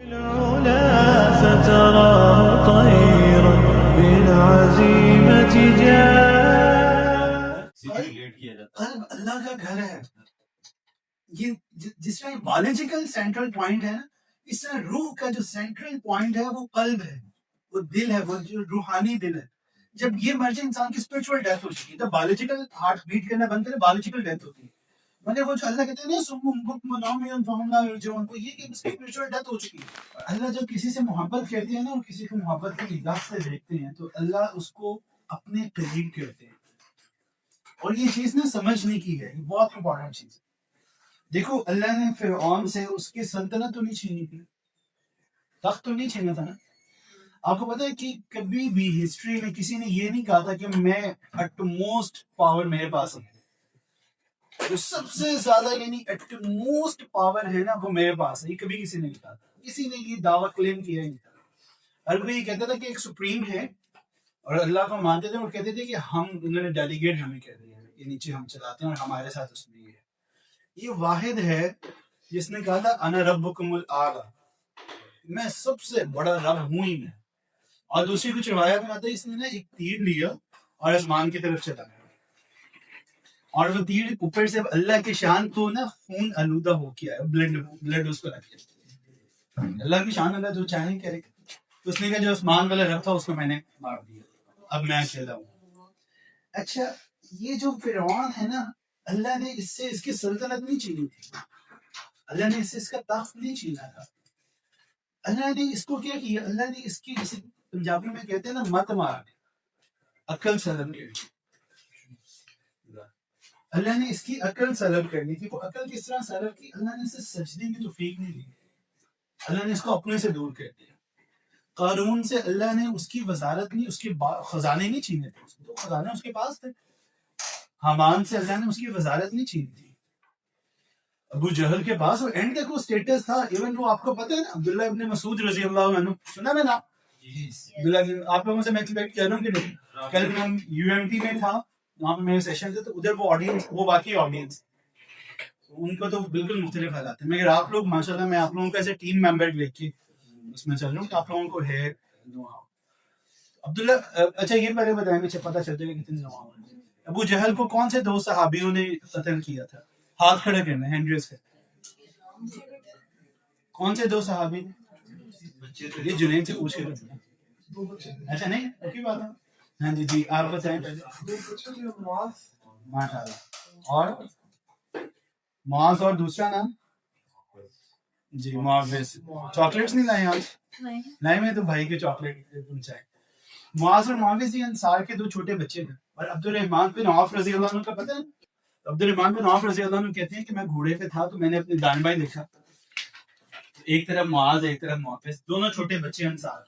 العلا فتراه طيرا بالعزيمة جاء. قلب اللہ کا گھر ہے. یہ جس طرح بایولوجیکل سینٹرل پوائنٹ ہے نا، اس طرح روح کا جو سینٹرل پوائنٹ ہے وہ قلب ہے، وہ دل ہے، وہ جو روحانی دل ہے. جب یہ مر جائے انسان کی اسپرچل ڈیتھ ہو چکی ہے. جب بایولوجیکل ہارٹ بیٹ کرنا بند کرے بایولوجیکل ڈیتھ ہوتی ہے. مگر وہ جو اللہ کہتے ہیں نا سم بکم عمی فہم لا یرجعون، کو یہ کہ اس کی اسپرچل ڈیتھ ہو چکی ہے. اللہ جب کسی سے محبت کرتے ہیں نا اور کسی کو محبت کی نگاہ سے دیکھتے ہیں تو اللہ اس کو اپنے قریب کرتے ہیں. اور یہ چیز نا سمجھنے کی ہے، یہ بہت امپورٹنٹ چیز ہے. دیکھو اللہ نے فرعون سے اس کی سلطنت تو نہیں چھینی تھی، تخت تو نہیں چھینا تھا نا. آپ کو پتا ہے کہ کبھی بھی ہسٹری میں کسی نے یہ نہیں کہا تھا کہ میں ایٹ موسٹ پاور میرے پاس ہے، جو سب سے زیادہ یعنی ایٹ موسٹ پاور ہے نا وہ میرے پاس ہے. یہ کبھی کسی نے نہیں کہا تھا، کسی نے یہ دعویٰ کلیم کیا ہی نہیں تھا. ہر کوئی یہ کہتا تھا کہ ایک سپریم ہے اور اللہ کو مانتے تھے اور کہتے تھے کہ ہم انہوں نے ڈیلیگیٹ ہمیں کہہ دیا ہے کہ نیچے ہم چلاتے ہیں اور ہمارے ساتھ اس میں یہ ہے. یہ واحد ہے جس نے کہا تھا انا ربکم الاعلی، میں سب سے بڑا رب ہوں ہی میں. اور دوسری کچھ روایت میں آتا ہے اس نے نا ایک تیر لیا اور آسمان کی طرف چلایا اور وہ تیر اوپر سے اللہ کی شان کو نا خون آلودہ ہو کیا ہے، بلڈ اس کو رکھ کیا. اللہ کی شان اللہ جو چاہے کرے. اس نے کہا جو آسمان والا رب تھا اس کو میں نے مار دیا، اب میں اکیلا ہوں. اچھا یہ جو فرعون ہے نا، اللہ نے اس سے اس کی سلطنت نہیں چھینی تھی، اللہ نے اس سے اس کا تخت نہیں چھینا تھا. اللہ نے اس کو کیا کیا؟ اللہ نے اس کی جسے پنجابی میں کہتے ہیں نا مت مار، عقل سلب کرنی. اللہ نے اس کی عقل سلب کرنی تھی. وہ عقل کس طرح سلب کی؟ اللہ نے اسے سجدے کی توفیق نہیں دی، اللہ نے اس کو اپنے سے دور کر دیا. قارون سے اللہ نے اس کی وزارت نہیں، اس کے خزانے نہیں چھینے تھے، تو خزانے اس کے پاس تھے. حامان سے اللہ نے اس کی وزارت نہیں چھینی تھی. ابو جہل کے پاس وہ اینڈ تک وہ اسٹیٹس تھا. ایون وہ آپ کو پتہ ہے نا عبداللہ ابن مسعود رضی اللہ عنہ، سنا میں نا آپ لوگوں سے میں ایکسپیکٹ کر رہا ہوں کہ نہیں. کل میں یو ایم ٹی میں تھا، وہاں پہ میرے سیشن تھے، تو ادھر وہ آڈینس، وہ واقعی آڈینس ان کو تو بالکل مختلف حالات ہیں. مگر آپ لوگ ماشاءاللہ میں آپ لوگوں کو ایسے ٹیم ممبر لے کے اس میں چل رہا ہوں کہ آپ لوگوں کو ہے عبداللہ. اچھا یہ پہلے بتائیں گے پتہ چل جائے گا کتنے نواب. ابو جہل کو کون سے دو صحابیوں نے قتل کیا تھا؟ ہاتھ کھڑا کرنا، ہینڈ ریز کر. کون سے دو صحابی؟ یہ جنید سے پوچھ کے رکھنا. اچھا نہیں اوکی بات ہے. ہاں جی جی آپ بتائیں پہلے. ماشاء اللہ. اور معاذ اور دوسرا نام جی معاوض. چاکلیٹس نہیں لائے آج؟ نہیں میں تو بھائی کے چاکلیٹ پہنچائے. معاذ اور معاوض یہ انصار کے دو چھوٹے بچے تھے. اور عبد الرحمن بن عوف رضی اللہ عنہ کا پتہ ہے؟ عبد الرحمن بن عوف رضی اللہ عنہ کہتے ہیں کہ میں گھوڑے پہ تھا تو میں نے اپنے دائیں بائیں دیکھا، ایک طرف معاذ ایک طرف معاوض، دونوں چھوٹے بچے انصار.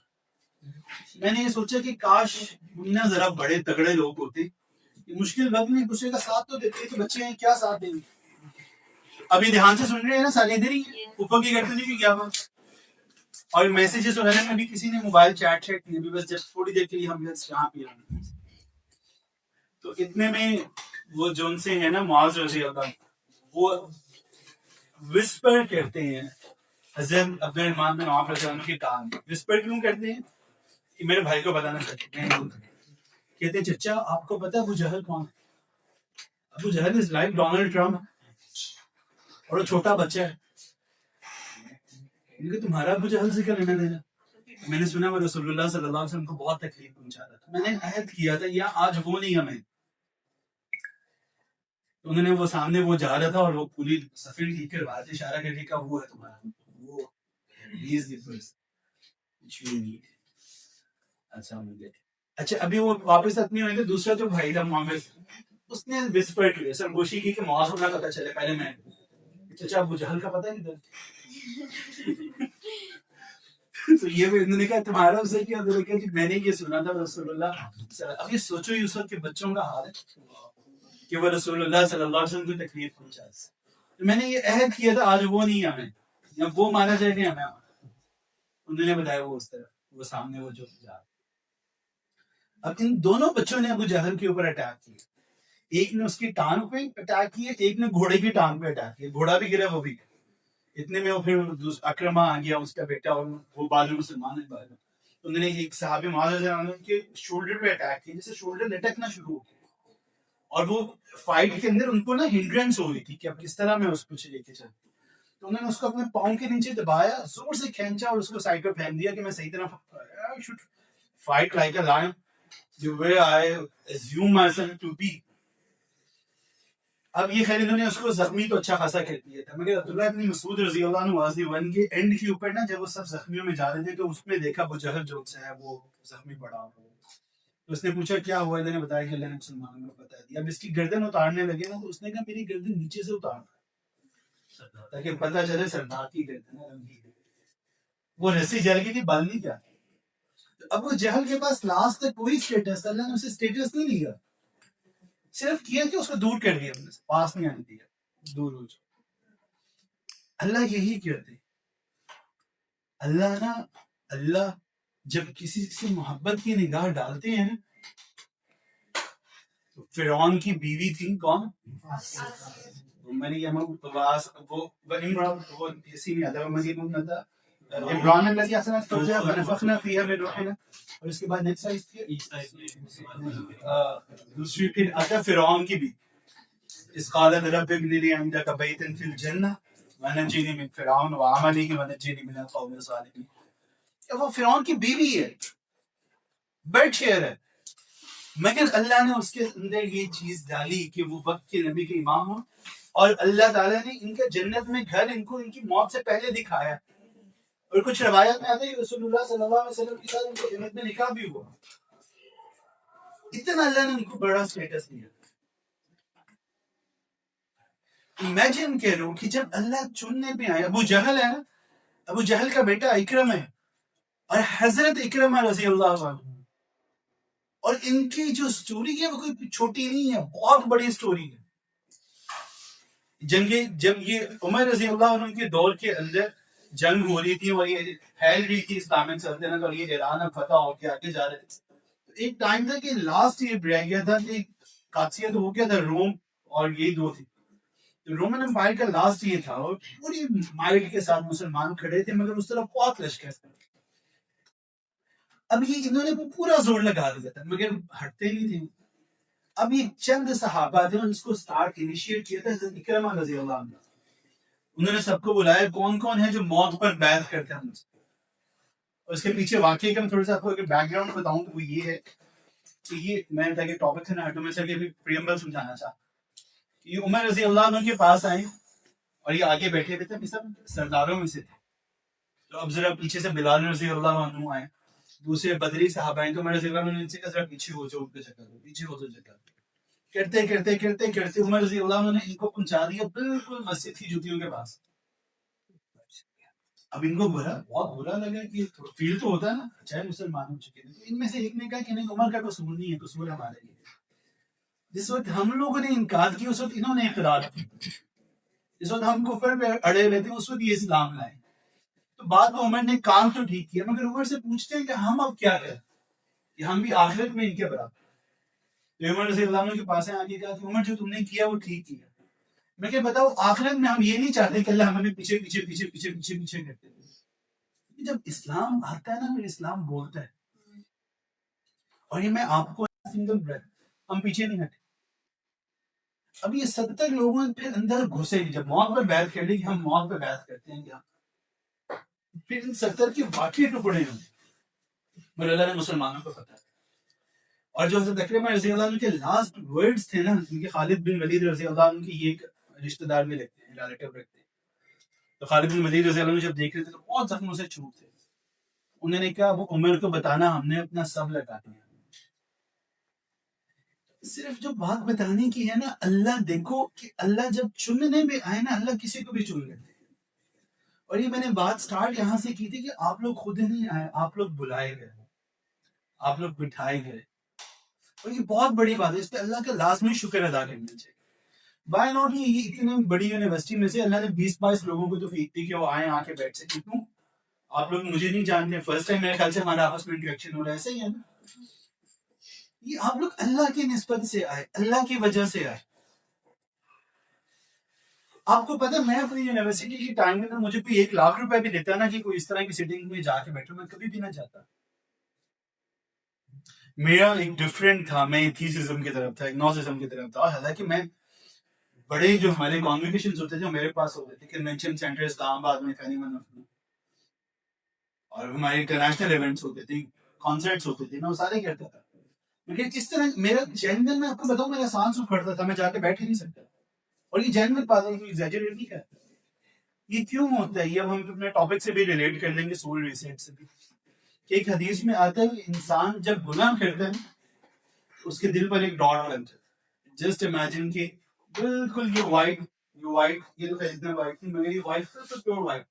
میں نے یہ سوچا کہ کاش نہ ذرا بڑے تگڑے لوگ ہوتے، یہ مشکل وقت میں ایک دوسرے کا ساتھ تو دیتے کہ بچے ہیں کیا ساتھ دیں گے. ابھی دھیان سے سن رہے ہیں نا سارے ادھر ہی اوپر کی کرتے نہیں کہ کیا بات. اور میسیجز وغیرہ میں بھی کسی نے موبائل چیٹ نہیں، ابھی بس جب تھوڑی دیر کے لیے ہم یہاں پہ آئے تو اتنے میں وہ جو ان سے ہے نا معاذ رضی اللہ وہ وسپر کرتے ہیں حضرت عبد الرحمن بن عوف رضی اللہ عنہ کے کان میں. وسپر کیوں کرتے ہیں کہ میرے بھائی کو بتانا چاہتے ہیں. کہتے ہیں چچا آپ کو پتا ابو جہل کون ہے؟ ابو جہل از لائک ڈونلڈ ٹرمپ اور وہ چھوٹا بچہ ہے. کہ تمہارا ابو جہل سے کیا لینا دینا؟ میں نے سنا وہ رسول اللہ صلی اللہ علیہ وسلم کو بہت تکلیف پہنچا رہا تھا. میں نے عہد کیا تھا یا آج وہ نہیں ہمیں. انہوں نے وہ سامنے وہ جا رہا تھا اور وہ پوری سفر ٹھیک کروا تھے، اشارہ کر کے کہا وہ ہے تمہارا، وہ is the person which you need. اچھا مجھے اچھا ابھی وہ واپس اپنی ہوئے تھے. دوسرا جو بھائی تھا معاوض، اس نے وسپر کی سرگوشی کی کہ معاذ ہونا پتا چلے. پہلے میں چچا ابو جہل کا پتہ نہیں تھا. تو یہ بھی انہوں نے کہا تمہارا اسے کیا؟ انہوں نے کہا میں نے یہ سنا تھا رسول اللہ. اب یہ سوچو اس وقت کے بچوں کا حال ہے کہ وہ رسول اللہ صلی اللہ علیہ وسلم کو تکلیف پہنچا. میں نے یہ عہد کیا تھا آج وہ نہیں ہمیں، یا وہ مانا جائے کہ ہمیں. انہوں نے بتایا وہ اس طرف وہ سامنے وہ جو جا. اب ان دونوں بچوں نے ابو جہل کے اوپر اٹیک کیا. ایک نے اس کی ٹانگ پہ اٹیک کیا، ایک نے گھوڑے کی ٹانگ پہ اٹیک کیا. گھوڑا بھی گرا وہ بھی گرا. اتنے میں وہ پھر اکرما آ گیا، اس کا بیٹا، اور وہ بعد میں مسلمان ہے بعد میں. انہوں نے ایک صحابی معاذ رضی اللہ عنہ کے شولڈر پہ اٹیک کیا، جیسے شولڈر لٹکنا شروع ہو گیا، اور وہ فائٹ کے اندر ان کو نا ہنڈرنس ہو رہی تھی کہ اب کس طرح میں اس کو لے کے چلوں. تو انہوں نے اس کو اپنے پاؤں کے نیچے دبایا، زور سے کھینچا اور اس کو سائیڈ پہ پھینک دیا کہ میں صحیح طرح fight like a line the way I assume myself to be. اب یہ خیر انہوں نے اس کو زخمی تو اچھا خاصا کر دیا تھا، مگر عبداللہ ابن مسعود رضی اللہ عنہ غازی ون کے اینڈ کے اوپر نا جب وہ سب زخمیوں میں جا رہے تھے تو اس میں دیکھا ابو جہل جو ہے وہ زخمی پڑا ہوا. تو اس نے پوچھا کیا ہوا؟ انہوں نے بتایا کہ اللہ نے مسلمانوں کو بتا دیا. اب اس کی گردن اتارنے لگے نا تو اس نے کہا میری گردن نیچے سے اتارنا تاکہ پتہ چلے سردار کی گردن ہے. وہ رسی جل گئی تھی، بل نہیں کیا. ابو جہل کے پاس لاسٹ تک کوئی سٹیٹس، اللہ نے اسے سٹیٹس نہیں دیا، صرف کیا کہ اس کو دور کر دیا، اپنے سے پاس نہیں آنے دیا، دور ہو جائے. اللہ یہی کرتے. اللہ جب کسی سے محبت کی نگاہ ڈالتے ہیں نا، تو فرعون کی بیوی تھی کون؟ عمران الذي احسنت فرجها فنفخنا فيها من روحنا. اور اس کے بعد نیکسٹ آیت تھی دوسری پھر آتا فرعون کی بھی، اذ قال رب ابن لي عندك بيتا في الجنة ونجني من فرعون وعمله ونجني من القوم الظالمين. وہ فرعون کی بیوی ہے، برڈ شیئر ہے، مگر اللہ نے اس کے اندر یہ چیز ڈالی کہ وہ وقت کے نبی کے امام ہوں، اور اللہ تعالیٰ نے ان کا جنت میں گھر ان کو ان کی موت سے پہلے دکھایا. اور کچھ روایت میں آتا ہے کہ رسول اللہ صلی اللہ علیہ وسلم کے ساتھ ان کو جنت میں نکاح بھی ہوا. اتنا اللہ نے ان کو بڑا سٹیٹس دیا. امیجن کرو کہ جب اللہ چننے پہ آئے، ابو جہل ہے نا، ابو جہل کا بیٹا اکرم ہے، اور حضرت اکرمہ رضی اللہ عنہ، اور ان کی جو سٹوری ہے وہ کوئی چھوٹی نہیں ہے، بہت بڑی سٹوری ہے. جب یہ عمر رضی اللہ عنہ کے دور کے اندر جنگ ہو رہی تھی اور یہ پھیل رہی تھی اسلامک سلطنت، اور یہ ایران اب فتح ہو کے آگے جا رہے تھے. ایک ٹائم تھا کہ لاسٹ یہ رہ گیا تھا کہ قادسیہ تو ہو گیا تھا، روم اور یہی دو تھی. رومن امپائر کا لاسٹ یہ تھا، اور پوری مائٹ کے ساتھ مسلمان کھڑے تھے، مگر اس طرف بہت لشکر تھا. اب یہ انہوں نے پورا زور لگا دیا تھا مگر ہٹتے نہیں تھے. اب یہ چند صحابہ تھے، اس کو سٹارٹ انیشیٹ کیا تھا حضرت اکرمہ رضی اللہ عنہ. انہوں نے سب کو بلایا کون کون ہے جو موت پر بیعت کرتے ہیں مجھ سے. اور اس کے پیچھے واقعی کا میں تھوڑا سا آپ کو بیک گراؤنڈ بتاؤں تو وہ یہ ہے کہ یہ میں تاکہ ٹاپک سے نہ ہٹوں، میں سر کے پریمبل سمجھانا چاہتا. یہ عمر رضی اللہ عنہ کے پاس آئے اور یہ آگے بیٹھے ہوئے تھے، یہ سب سرداروں میں سے تھے. تو اب ذرا پیچھے سے بلال رضی اللہ عنہ آئے، دوسرے بدری صحابہ ہیں. تو عمر رضی اللہ عنہ نے کہا ذرا پیچھے ہو جاؤ، پیچھے ہو جاؤ. کرتے کرتے کرتے کرتے عمر رضی اللہ عنہ نے ان کو پہنچا دیا بالکل مسجد کی جوتیوں کے پاس. اب ان کو بہت برا لگا کہ فیل تو ہوتا ہے نا، چاہے مسلمان ہو چکے تھے. ان میں سے ایک نے کہا کہ نہیں، عمر کا قصور نہیں ہے، قصور ہمارا ہی ہے. جس وقت ہم لوگوں نے انکار کیا اس وقت انہوں نے اقرار کیا. جس وقت ہم کفر پہ اڑے ہوئے تھے اس وقت یہ اسلام لائے. تو بعد میں عمر نے کام تو ٹھیک کیا، مگر عمر سے پوچھتے ہیں کہ ہم اب کیا کریں کہ ہم بھی آخرت میں ان کے برابر. تو عمر رضی اللہ عنہ کے پاس آ کے کہا کہ عمر جو تم نے کیا وہ ٹھیک کیا، میں کہ بتاؤ آخرت میں ہم یہ نہیں چاہتے کہ اللہ ہمیں پیچھے پیچھے پیچھے پیچھے پیچھے پیچھے کرتے ہیں. جب اسلام آتا ہے نا پھر اسلام بولتا ہے. اور یہ میں آپ کو سنگل بریتھ ہم پیچھے نہیں ہٹے. اب یہ 70 لوگوں پھر اندر گھسے، جب موت پر بیعت کر لی کہ ہم موت پر بیعت کرتے ہیں کیا، پھر ان 70 کے واقعی ٹکڑے ہوں مگر اللہ نے مسلمانوں کو فتح. اور جو حضرت اکرمہ رضی اللہ عنہ کے لاسٹ ورڈز تھے نا، کیونکہ خالد بن ولید رضی اللہ عنہ کی یہ ایک رشتہ دار میں لگتے ہیں، ریلیٹیو رکھتے ہیں. تو خالد بن ولید رضی اللہ عنہ جب دیکھ رہے تھے تو بہت زخموں سے چھوٹ تھے. انہوں نے کہا وہ عمر کو بتانا ہم نے اپنا سب لگا دیا. صرف جو بات بتانے کی ہے نا، اللہ دیکھو کہ اللہ جب چننے پہ آئے نا، اللہ کسی کو بھی چن لیتے ہیں. اور یہ میں نے بات سٹارٹ یہاں سے کی تھی کہ آپ لوگ خود نہیں آئے، آپ لوگ بلائے گئے، آپ لوگ بٹھائے گئے. اور یہ بہت بڑی بات ہے، اس پہ اللہ کا لازمی شکر ادا کرنا چاہیے. وائی ناٹ، یہ اتنی بڑی یونیورسٹی میں سے اللہ نے 20-22 لوگوں کو تو فیک دی کہ وہ آئیں آ کے بیٹھ سکے. کیوں؟ آپ لوگ مجھے نہیں جانتے، فرسٹ ٹائم میرے خیال سے ہمارا آپس میں انٹریکشن ہو رہا ہے، ایسا ہی ہے نا. یہ آپ لوگ اللہ کی نسبت سے آئے، اللہ کی وجہ سے آئے. آپ کو پتا میں اپنی یونیورسٹی کی ٹائم میں مجھے کوئی 1,00,000 روپے بھی دیتا نا کہ کوئی اس طرح کی سیٹنگ میں جا کے بیٹھوں، میں کبھی بھی نہ جاتا. میرا ایک ڈفرینٹ تھا، میں ایتھیسزم کی طرف تھا، ایگنوسزم کی طرف تھا. حالانکہ میں بڑے جو ہمارے کانگریگیشنز ہوتے تھے میرے پاس ہوتے تھے، کنونشن سینٹر اسلام آباد میں فینی من، اور ہمارے انٹرنیشنل ایونٹس ہوتے تھے، کانسرٹس ہوتے تھے، میں وہ سارے کرتا تھا. لیکن اس طرح میرا جینوئن، میں آپ کو بتاؤں میرا سانس اکھڑتا تھا، میں جا کے بیٹھ ہی نہیں سکتا. اور یہ جینوئن بات ہے، ایگزیجریٹ نہیں کرتا. یہ کیوں ہوتا ہے؟ یہ اب ہم اپنے ٹاپک سے بھی ریلیٹ کر لیں گے، سول ریسیٹ سے بھی. کہ ایک حدیث میں آتا ہے کہ انسان جب گناہ کرتا ہے اس کے دل پر ایک ڈاٹ لگتا ہے. جسٹ امیجن کہ بالکل یہ وائٹ، یہ تو اتنا وائٹ نہیں مگر یہ وائٹ تو پیور وائٹ،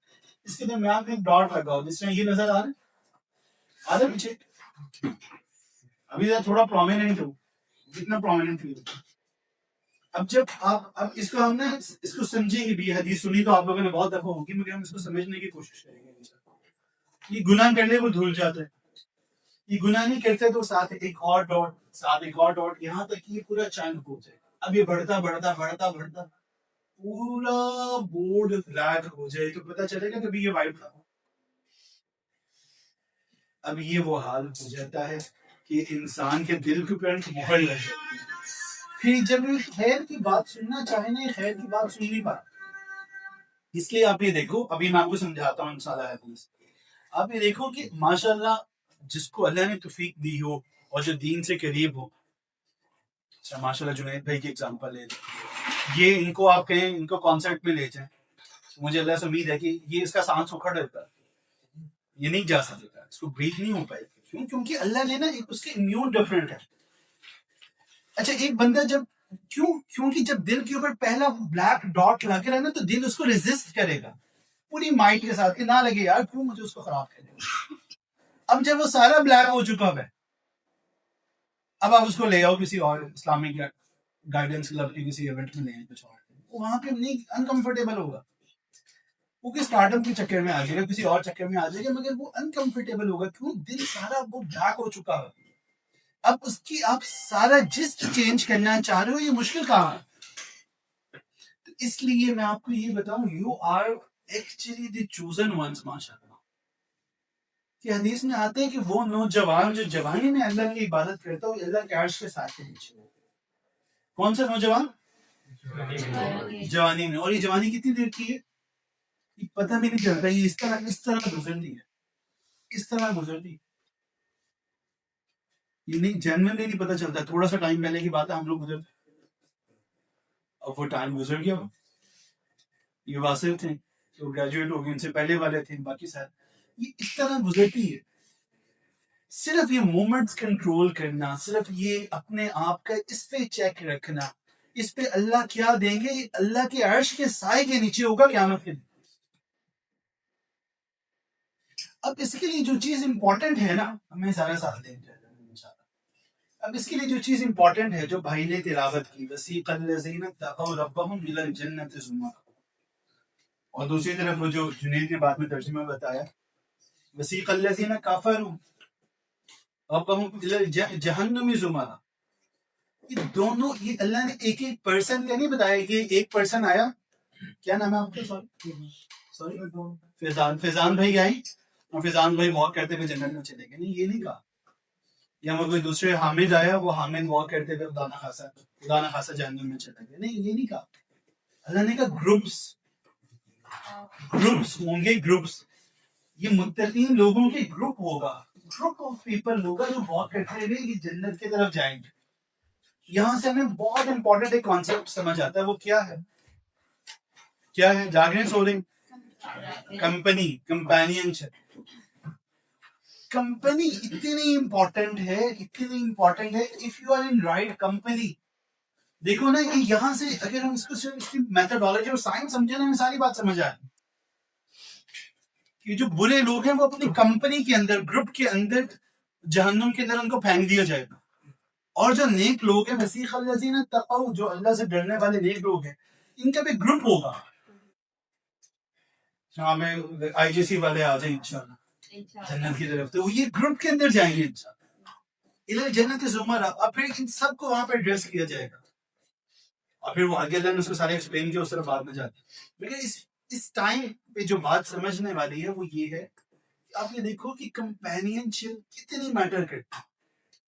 اس کے درمیان ایک ڈاٹ لگا ہو، جس میں یہ نظر آ رہا ہے پیچھے. ابھی تھوڑا پرومیننٹ ہو، جتنا پرومیننٹ فیل ہوتا ہے. اب جب اب اس کو ہم نے اس کو سمجھیں گے بھی، حدیث سنی تو آپ لوگوں نے بہت دفعہ ہوگی، مگر ہم اس کو سمجھنے کی کوشش کریں گے. یہ گناہ کرنے کو دھل جاتا ہے، یہ گناہ نہیں کرتے تو ساتھ ایک اور ڈاٹ، ساتھ ایک اور ڈاٹ، یہاں تک کہ یہ پورا چاند ہو جائے. اب یہ بڑھتا بڑھتا بڑھتا بڑھتا پورا بورڈ بلیک ہو جائے تو پتا چلے گا کبھی یہ وائٹ تھا. اب یہ وہ حال ہو جاتا ہے کہ انسان کے دل کے اوپر مہر لگ جاتی ہے. پھر جب یہ خیر کی بات سننا چاہے نا، خیر کی بات سن نہیں پاتا. اس لیے آپ یہ دیکھو، ابھی میں آپ کو سمجھاتا ہوں انشاءاللہ حدیث. آپ یہ دیکھو کہ ماشاءاللہ جس کو اللہ نے توفیق دی ہو اور جو دین سے قریب ہو، اچھا ماشاءاللہ جنید بھائی کی ایگزامپل لے لیں، یہ ان کو آپ کہیں ان کو کانسرٹ میں لے جائیں، مجھے اللہ سے امید ہے کہ یہ اس کا سانس اکھڑ رہتا ہے، یہ نہیں جا سکتا، اس کو بریتھ نہیں ہو پائے. کیوں؟ کیونکہ اللہ نے نا اس کے امیون ڈفرینٹ ہے. اچھا ایک بندہ جب کیونکہ جب دل کے اوپر پہلا بلیک ڈاٹ لگ رہا ہے نا تو دل اس کو ریزسٹ کرے گا پوری مائنڈ کے ساتھ کہ نہ لگے یار، کیوں مجھے اس کو خراب کرے. اب جب وہ سارا بلیک ہو چکا ہے، اب آپ اس کو لے آؤ کسی اور اسلامک گائیڈنس کلب کے کسی ایونٹ میں لے آئیں، کچھ اور وہاں پہ نہیں انکمفرٹیبل ہوگا. وہ کس اسٹارٹ اپ کے چکر میں آ جائے گا، کسی اور چکر میں آ جائے گا، مگر وہ انکمفرٹیبل ہوگا. کیوں؟ دل سارا وہ بلیک ہو چکا ہے. اب اس کی آپ سارا جسٹ چینج کرنا چاہ رہے ہو، یہ مشکل کام ہے. تو اس لیے میں آپ کو یہ بتاؤں، you are actually the chosen ones. ماشاءاللہ کہ حدیث میں آتے ہیں کہ وہ نوجوان جو جوانی میں اللہ کی عبادت کرتا ہو، اللہ کے عرش کے ساتھ کے نیچے ہو. کون سا نوجوان؟ جوانی میں. اور یہ جوانی کتنی دیر کی ہے یہ پتہ بھی نہیں چلتا، یہ اس طرح گزرتی ہے، اس طرح گزرتی. یہ نہیں جنرلی نہیں پتہ چلتا. تھوڑا سا ٹائم پہلے کی بات ہے، ہم لوگ گزرتے، اب وہ ٹائم گزر گیا. یہ واسف تھے تو گریجویٹ ہو گئے، ان سے پہلے والے تھے، باقی سارے. یہ اس طرح گزرتی ہے. صرف یہ مومنٹس کنٹرول کرنا، صرف یہ اپنے آپ کا اس پہ چیک رکھنا، اس پہ اللہ کیا دیں گے، یہ اللہ کے عرش کے سائے کے نیچے ہوگا قیامت کے دن. اب اس کے لیے جو چیز امپورٹنٹ ہے نا، ہمیں سارا ساتھ دیں گے انشاءاللہ. اب اس کے لیے جو چیز امپورٹنٹ ہے، جو بھائی نے تلاوت کی، وسیق الذین اتقوا ربهم الی الجنۃ زمرا، اور دوسری طرف وہ جو جنید نے بعد میں ترجمہ بتایا، وسیق الذین کفروا ربهم الی جہنم زمرا. یہ دونوں، یہ اللہ نے ایک ایک پرسن کا نہیں بتایا کہ ایک پرسن آیا، کیا نام ہے آپ کا؟ سوری فیضان بھائی آئی اور فیضان بھائی واک کرتے ہوئے جنت میں چلے گئے. نہیں، یہ نہیں کہا. یا وہ کوئی دوسرے حامد آیا، وہ حامد واک کرتے ہوئے خدا نہ خاصا جہنم میں چلے گئے. نہیں، یہ نہیں کہا. اللہ نے کہا گروپس ہوں گے، گروپس. یہ متقین لوگوں کے گروپ ہوگا، گروپ آف پیپل ہوگا جو واک کرتے ہوئے یہ جنت کی طرف جائیں گے. یہاں سے ہمیں بہت امپورٹنٹ ایک کانسیپٹ سمجھ آتا ہے. وہ کیا ہے؟ جاگنے سو رہے، کمپنی، کمپینین شپ. کمپنی اتنی امپورٹنٹ ہے، اتنی امپورٹنٹ ہے. If you are in right company, دیکھو نا کہ یہاں سے اگر ہم اس کو صرف اس کی میتھڈالوجی اور سائنس سمجھے نا، ہمیں ساری بات سمجھ آئے کہ جو برے لوگ ہیں وہ اپنی کمپنی کے اندر، گروپ کے اندر، جہنم کے اندر ان کو پھینک دیا جائے گا. اور جو نیک لوگ ہیں، وسیق الذین اتقوا، جو اللہ سے ڈرنے والے نیک لوگ ہیں، ان کا بھی گروپ ہوگا. شام میں آئی جی سی والے آ جائیں انشاءاللہ جنت کی طرف، تو یہ گروپ کے اندر جائیں گے انشاءاللہ الی جنت زمرا. اب پھر ان سب کو وہاں پہ ایڈریس کیا جائے گا. اور پھر وہ آگے اللہ نے اس کو سارے ایکسپلین کیا، اس طرف بعد میں جاتے ہیں. لیکن اس ٹائم پہ جو بات سمجھنے والی ہے وہ یہ ہے کہ آپ یہ دیکھو کہ کمپینین شپ کتنی میٹر کرتی ہے.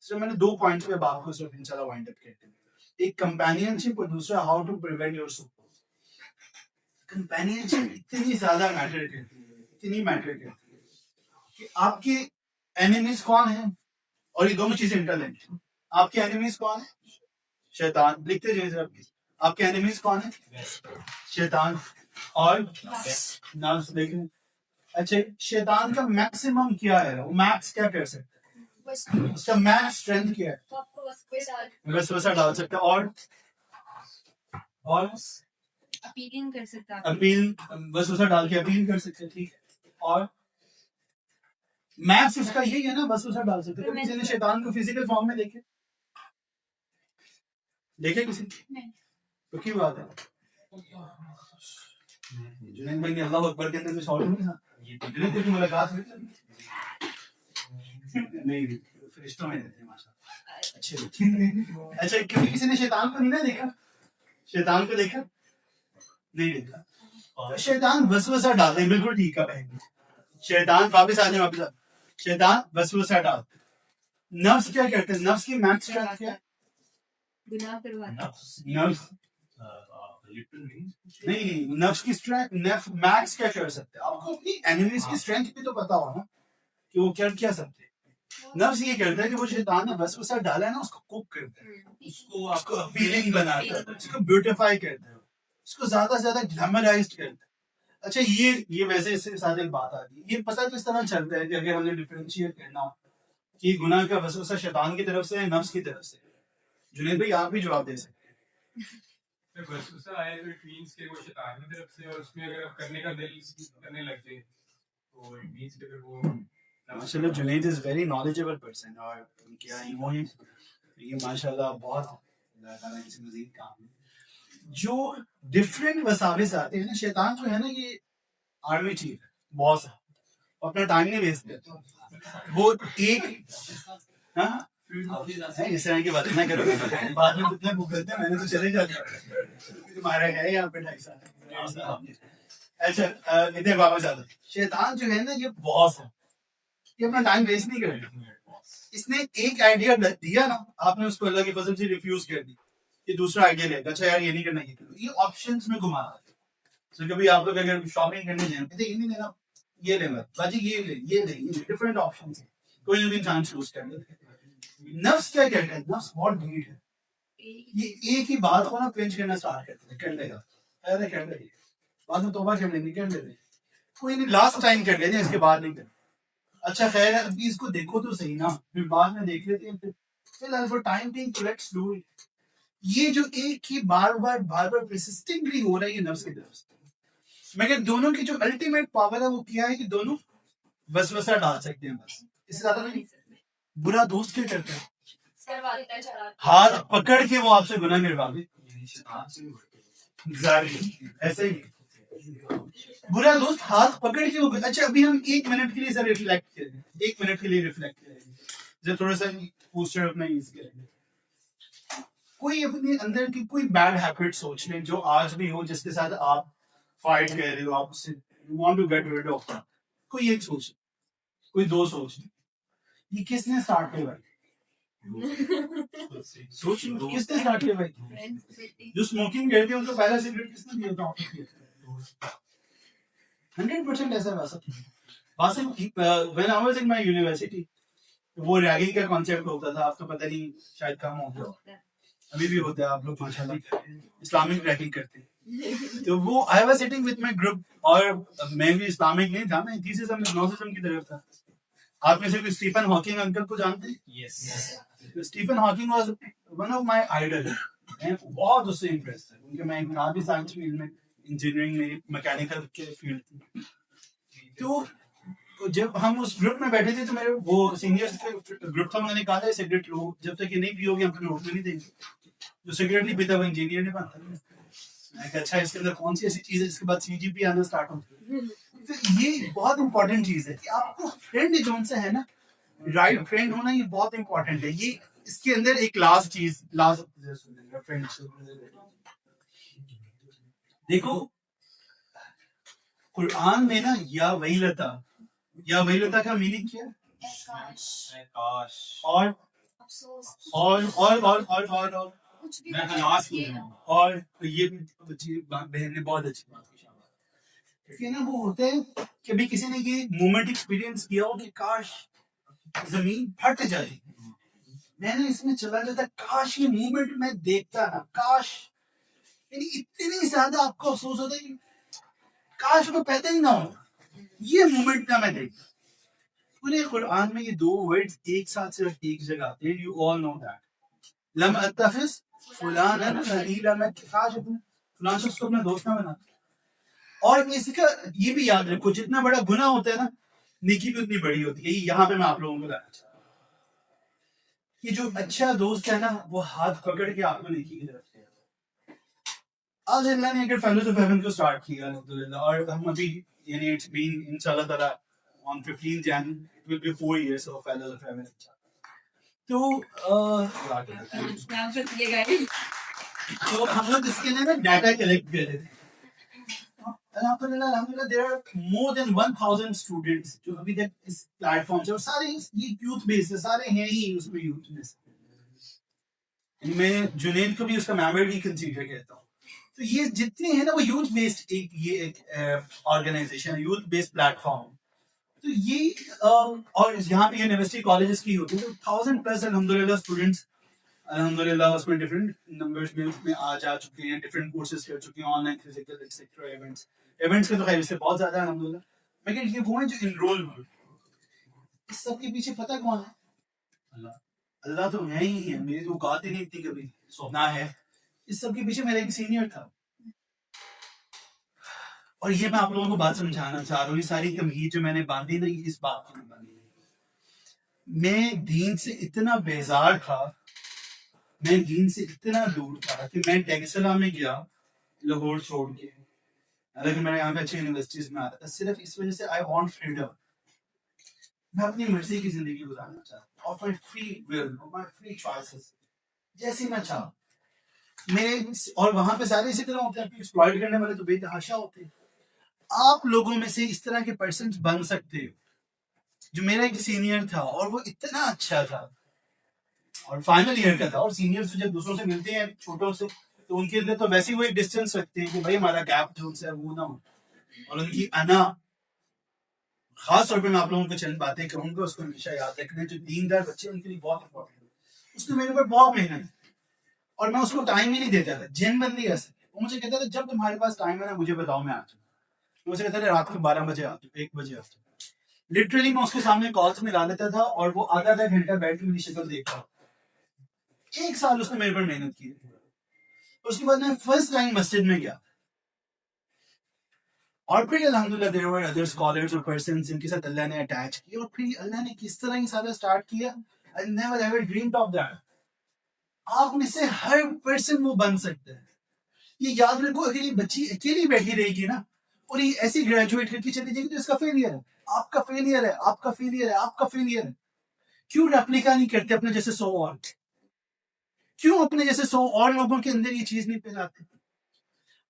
صرف میں نے 2 پوائنٹس پہ آپ کو صرف انشاءاللہ وائنڈ اپ کرتے ہیں. ایک کمپینین شپ اور دوسرا ہاؤ ٹو پریونٹ یور سو. کمپینین شپ اتنی زیادہ میٹر کرتی ہے، اتنی میٹر کرتی ہے کہ آپ کے اینیمیز کون ہیں، اور یہ دونوں چیزیں انٹرلنکڈ ہیں. آپ کے اینیمیز کون ہیں؟ شیطان. لکھتے جائیں آپ کے اینیمیز کون ہیں؟ شیطان اور نفس. دیکھیں اچھا شیطان کا میکسیمم کیا ہے، وہ میکس کیا کر سکتا ہے، اس کا میکس اسٹرینتھ کیا ہے، وسوسہ ڈال سکتا ہے اور اپیلنگ کر سکتا ہے، اپیل وسوسہ ڈال کے اپیل کر سکتے. ٹھیک ہے، اور میکس اس کا یہی ہے نا، وسوسہ ڈال سکتے. کبھی کسی نے شیطان کو فزیکل فارم میں دیکھے کسی تو کی بات ہے. جنید بھائی نے اللہ اکبر کے اندر شاٹ نہیں تھا، جنید کی ملاقات ہوئی نہیں، فرشتوں میں رہتے ہیں ماشاءاللہ. اچھا کبھی کسی نے شیطان کو نہیں نا دیکھا، شیطان کو دیکھا نہیں دیکھا. شیطان وسوسہ ڈالتے ہیں، بالکل ٹھیک ہے بہن. شیطان واپس آ جائیں، واپس آ. شیطان وسوسہ ڈالتے. نفس کیا کرتے ہیں، نفس کی میکس اسٹرینتھ کیا ہے، گناہ کرواتا نفس نہیں، نفس کی اسٹرینتھ میکس کیا کر سکتے ہیں. آپ کو اپنی اینیمیز کی اسٹرینتھ بھی تو پتا ہو نا کہ وہ کیا کیا سکتے ہیں. نفس یہ کرتا ہے کہ وہ شیطان نے وسوسہ ڈالا ہے نا، اس کو کوک کرتا ہے، اس کو اپیلنگ بناتا ہے، اس کو بیوٹیفائی کرتا ہے، اس کو زیادہ سے زیادہ گلیمرائزڈ کرتا ہے. اچھا یہ ویسے اس کے ساتھ ایک بات آتی ہے، یہ پتہ تو اس طرح چلتا ہے کہ اگر ہم نے ڈفرینشیٹ کرنا ہو کہ گناہ کا وسوسہ شیطان کی طرف سے ہے، نفس کی طرف سے. جنید بھائی آپ بھی جواب دے سکتے ہیں. وسوسہ آئے تو اٹ مینس کہ وہ شیطان کی طرف سے، اور اس میں اگر کرنے کا دل کرنے لگ جائے تو اٹ مینس کہ وہ ماشاءاللہ Junaid is very knowledgeable person, اور کیا یہ ماشاءاللہ بہت اللہ تعالیٰ ان سے مزید کام ہے. جو ڈفرینٹ وساوس آتے ہیں نا، شیطان جو ہے نا یہ آرمی چیف ہے، باس ہے، اپنا ٹائم نہیں ویسٹ کرتا. وہ ایک اس طرح کی باتیں نہ کرو، بعد میں کتنے بھوکتے ہیں، میں نے تو چلے جاتا تمہارا ہے یہاں پہ 2.5 سال. اچھا ادھر واپس آتا. شیطان جو ہے نا یہ باس ہے، یہ اپنا ٹائم ویسٹ نہیں کرتا. اس نے ایک آئیڈیا دیا نا، آپ نے اس کو اللہ کے فضل سے ریفیوز کر دی، یہ دوسرا آئیڈیا لے گا، اچھا یار یہ نہیں کرنا، یہ کرنا. یہ آپشنز میں گھما رہا ہے. کبھی آپ لوگ اگر شاپنگ کرنے جائیں کہتے یہ نہیں لینا، یہ لینا باجی، یہ لے، یہ لے، یہ ڈفرینٹ آپشنز ہیں، کوئی نہ کوئی انسان چوز کر لے. نفس کیا کہتا ہے، نفس بہت ڈھیٹ ہے، یہ ایک ہی بات کو نا پنچ کرنا اسٹارٹ کرتے ہیں، کر لے گا، ارے کر لے گا، بعد میں توبہ کر لیں گے، کر لے گا، کوئی نہیں لاسٹ ٹائم کر لیتے ہیں، اس کے بعد نہیں کرتے. اچھا خیر ہے، ابھی اس کو دیکھو تو صحیح نا، پھر بعد میں دیکھ لیتے ہیں. فی الحال for time being let's do it. یہ جو ایک ہی بار بار پرسسٹنگلی ہو رہا ہے، یہ نفس کی طرف سے. مگر دونوں کی جو الٹیمیٹ پاور ہے وہ کیا ہے کہ دونوں وسوسہ ڈال سکتے ہیں، بس اس سے زیادہ نہیں. برا دوست کیا کرتا ہے، ہاتھ پکڑ کے وہ آپ سے گناہ کروا دے. ایسے ہی برا دوست ہاتھ پکڑ کے وہ. اچھا ابھی ہم 1 منٹ کے لیے سر ریفلیکٹ کریں، 1 منٹ کے لیے ریفلیکٹ کریں، جب تھوڑا سا پوسچر اپنا یوز کریں. کوئی اپنے اندر کی کوئی بیڈ ہیبٹ سوچ لیں جو آج بھی ہو، جس کے ساتھ آپ فائٹ کر رہے ہو، آپ اس سے you want to get rid of. کوئی ایک سوچ، کوئی 2 سوچ. یہ کس نے اسٹارٹ کیا بھائی؟ سوچ کس نے اسٹارٹ کیا بھائی؟ جو اسموکنگ کرتے ہیں ان کو پہلا سگریٹ کس نے دیا تھا؟ 100% ایسا واسم. when I was in my university وہ ریگنگ کا کانسیپٹ ہوتا تھا، آپ کو پتہ نہیں شاید کم ہو گیا، ابھی بھی ہوتا ہے، آپ لوگ ماشاءاللہ اسلامک ریگنگ کرتے ہیں. تو وہ I was sitting with my group، اور میں بھی اسلامک نہیں تھا، میں ایتھیسزم ایگنوسٹسزم کی طرف تھا. آپ میں سے کوئی اسٹیفن ہاکنگ انکل کو جانتے ہیں؟ Stephen Hawking was one of my idol. میں بہت اس سے امپریس تھا کیونکہ میں تھا بھی سائنس فیلڈ میں، انجینئرنگ میری میکینیکل کے فیلڈ تھی. تو جب ہم اس گروپ میں بیٹھے تھے تو میرے وہ سینئرس کا گروپ تھا، انہوں نے کہا تھا سگریٹ لو، جب تک یہ نہیں پیو گے ہم اپنے روڈ میں نہیں دیں گے. جو سگریٹ نہیں پیتا وہ انجینئر نہیں بنتا. میں کہا اچھا اس کے اندر کون سی ایسی چیز ہے جس کے بعد CGP آنا اسٹارٹ ہو. تو یہ بہت امپورٹنٹ چیز ہے کہ آپ کو فرینڈ جو ان سے ہے نا، رائٹ فرینڈ ہونا، یہ بہت امپورٹنٹ ہے. یہ اس کے اندر ایک لاسٹ چیز، دیکھو قرآن میں نا یا ویلتا کا میننگ کیا ہے؟ اور افسوس اور کچھ بھی میں ہلاس ہو یہ گیا اور یہ بہن نے بہت اچھی بات کی. کہ نا وہ ہوتے ہیں کہ ابھی کسی نے یہ مومنٹ ایکسپیرینس کیا ہو کہ کاش زمین پھٹ جائے, میں نے اس میں چلا جاتا, کاش یہ مومنٹ میں دیکھتا نا, کاش, یعنی اتنی زیادہ آپ کو افسوس ہوتا ہے کہ کاش وہ پیدا ہی نہ ہو, یہ مومنٹ نہ میں دیکھتا. پورے قرآن میں یہ دو ورڈز ایک ساتھ صرف ایک جگہ آتے ہیں, یو آل نو دیٹ. لم اتخذ فلانا خلیلا, میں کاش فلان شخص کو اپنا دوست نہ بنا. اور اس کا یہ بھی یاد رکھو, جتنا بڑا گناہ ہوتا ہے نا نیکی بھی اتنی بڑی ہوتی ہے. یہاں پہ میں آپ لوگوں کو لانا چاہتا ہوں کہ جو اچھا دوست ہے نا وہ ہاتھ پکڑ کے آپ کو نیکی کی طرف لے جاتا ہے. آج اللہ نے اگر فیلوز آف ہیون کو سٹارٹ کیا الحمدللہ, اور ہم ابھی یعنی اٹس بین انشاءاللہ تعالی on 15 Jan it will be 4 years of Fellows of Heaven. تو نام پر دیے گئے. تو ہم لوگ اس کے لیے نا ڈیٹا کلیکٹ کر رہے تھے. الحمدللہ there are more than 1000 students جو ابھی تک اس پلیٹ فارم سے, اور سارے یہ یوتھ بیس ہے, سارے ہیں ہی اس میں یوتھ میں سے. میں جنید کو بھی اس کا ممبر بھی کنسیڈر کرتا ہوں. تو یہ جتنے ہیں نا وہ یوتھ بیسڈ ایک organisation, youth based platform. تو یہ اور یہاں پہ یونیورسٹی کالجز کی ہوتی ہے, 1000+ الحمدللہ اسٹوڈنٹس الحمدللہ اس میں ڈفرینٹ نمبرز میں آ جا چکے ہیں, ڈفرینٹ کورسز کر چکے ہیں, on line physical etcetera events کے تو خیر اس سے بہت زیادہ الحمدللہ. لیکن یہ وہ ہیں جو انرول ہوئے. اس سب کے پیچھے پتہ کون ہے؟ اللہ تو ہے ہی ہے, میری تو اوقات ہی نہیں تھی کبھی سونا ہے. اس سب کے پیچھے میرا ایک سینئر تھا, اور یہ میں آپ لوگوں کو بات سمجھانا چاہ رہا ہوں. یہ ساری تمہید جو میں نے باندھی نا, اس بات کی باندھی. میں دین سے اتنا بیزار تھا, میں دین سے اتنا دور تھا کہ میں ٹیکسلا میں گیا لاہور چھوڑ کے, حالانکہ میں یہاں پہ اچھی یونیورسٹیز میں آتا تھا, صرف اس وجہ سے آئی وانٹ فریڈم. میں اپنی مرضی کی زندگی گزارنا چاہتا ہوں, اور my free will, my free choices, جیسی میں چاہوں. میرے اور وہاں پہ سارے اسی طرح ہوتے ہیں, ایکسپلائٹ کرنے والے تو بے تحاشا ہوتے ہیں. آپ لوگوں میں سے اس طرح کے پرسنز بن سکتے ہو. جو میرا ایک سینئر تھا اور وہ اتنا اچھا تھا, اور فائنل ایئر کا تھا, اور سینئرز جب دوسروں سے ملتے ہیں چھوٹوں سے تو ان کے لیے تو ویسے ہی وہ ایک ڈسٹینس رکھتے ہیں کہ بھائی ہمارا گیپ جو ان سے وہ نہ ہو. اور ان کی انا, خاص طور پہ میں آپ لوگوں کو چند باتیں کہوں گا, اس کو ہمیشہ یاد رکھنا. جو دیندار بچے ان کے لیے بہت امپورٹنٹ ہے. اس نے میرے اوپر بہت محنت, اور میں اس کو ٹائم ہی نہیں دیتا تھا. جن بندی ایسے وہ مجھے کہتا تھا جب تمہارے پاس ٹائم ہے نا مجھے بتاؤ, میں آتا ہوں. مجھے کہتا تھا رات کو 12 بجے آتا ہوں, 1 بجے آتا ہوں. لٹرلی میں اس کے سامنے کالز میں لا لیتا تھا, اور وہ آدھا گھنٹہ بیٹھ کے میری شکل دیکھتا. 1 سال اس نے میرے پر محنت کی. اس کے بعد میں فرسٹ ٹائم مسجد میں گیا, اور پھر الحمدللہ there were other scholars or persons جن کے ساتھ اللہ نے اٹیچ کیا, اور پھر اللہ نے کس طرح یہ سارا اسٹارٹ کیا. I never ever dreamed of that. آپ میں سے ہر پرسن وہ بن سکتا ہے. یہ یاد رکھو, اگر یہ بچی اکیلی بیٹھی رہے گی نا اور یہ ایسے گریجویٹ کر کے چلی جائے گی تو اس کا فیلئر ہے, آپ کا فیلئر ہے, آپ کا فیلئر ہے, آپ کا فیلئر ہے. کیوں ریپلیکا نہیں کرتے اپنے جیسے 100 اور, کیوں اپنے جیسے 100 اور لوگوں کے اندر یہ چیز نہیں پھیلاتے؟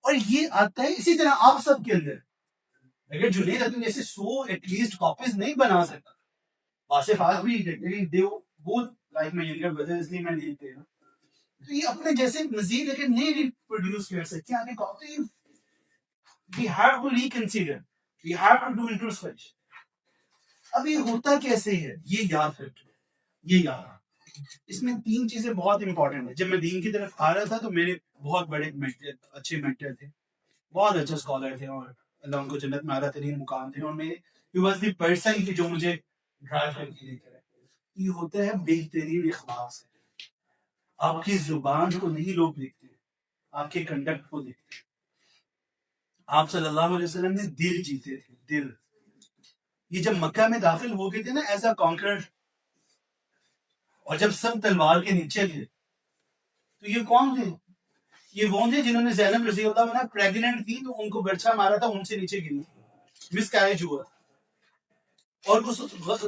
اور یہ آتا ہے اسی طرح آپ سب کے اندر. اگر جنید اپنے جیسے 100 ایٹ لیسٹ کاپیز نہیں بنا سکتا, واصف آج بھی دیو بہت لائک میں یہ وجہ اس لیے میں نہیں کہہ رہا, تو یہ اپنے جیسے مزید اگر نہیں ریپروڈیوس کر سکتے آگے کہتے ہیں we have to reconsider, we have to do introspection. اب یہ ہوتا کیسے ہے, یہ یاد رکھو, یہ یاد. اس میں 3 چیزیں بہت امپورٹنٹ ہیں. جب میں دین کی طرف آ رہا تھا تو میرے بہت بڑے اچھے مینٹر تھے, بہت اچھے اسکالر تھے, اور اللہ ان کو جنت میں اعلیٰ ترین مقام تھے, اور میں ہی واز دی پرسن کی جو مجھے ڈرائیو کر کے لے کر آئے. یہ ہوتا ہے بہترین اخلاص ہے. آپ کی زبان کو نہیں لوگ دیکھتے, آپ کے کنڈکٹ کو دیکھتے. آپ صلی اللہ علیہ وسلم نے دل جیتے تھے, دل. یہ جب مکہ میں داخل ہو گئے تھے نا ایز اے کانکرر, اور جب سب تلوار کے نیچے تھے تو یہ کون تھے؟ یہ وہ تھے جنہوں نے زینب رضی اللہ عنہا پریگننٹ تھی تو ان کو برچھا مارا تھا, ان سے نیچے گری, مس کیریج ہوا, اور اس